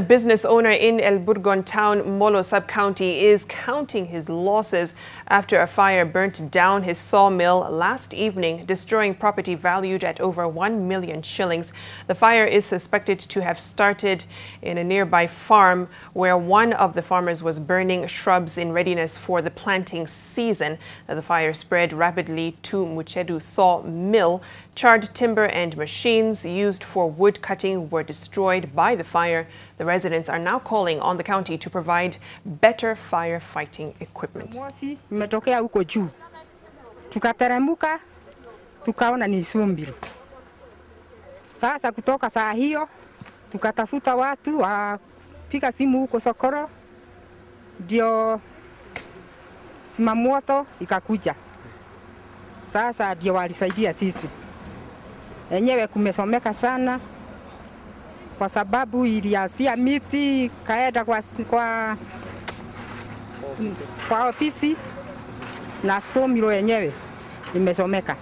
A business owner in Elburgon town, Molo sub-county, is counting his losses after a fire burnt down his sawmill last evening, destroying property valued at over 1 million shillings. The fire is suspected to have started in a nearby farm where one of the farmers was burning shrubs in readiness for the planting season. The fire spread rapidly to Muchedu Sawmill. Charred timber and machines used for wood cutting were destroyed by the fire. The residents are now calling on the county to provide better firefighting equipment. Mosi imetokea huko juu. Tukateremka tukaona ni Sawmill. Sasa kutoka saa hiyo tukatafuta watu wapiga simu huko Sokoro, ndio simamoto ikakuja. Sasa ndio walisaidia sisi. Enyewe kumesomeka sana kwa sababu iliasia miti kaenda kwa ofisi na Sawmill yenyewe imesomeka.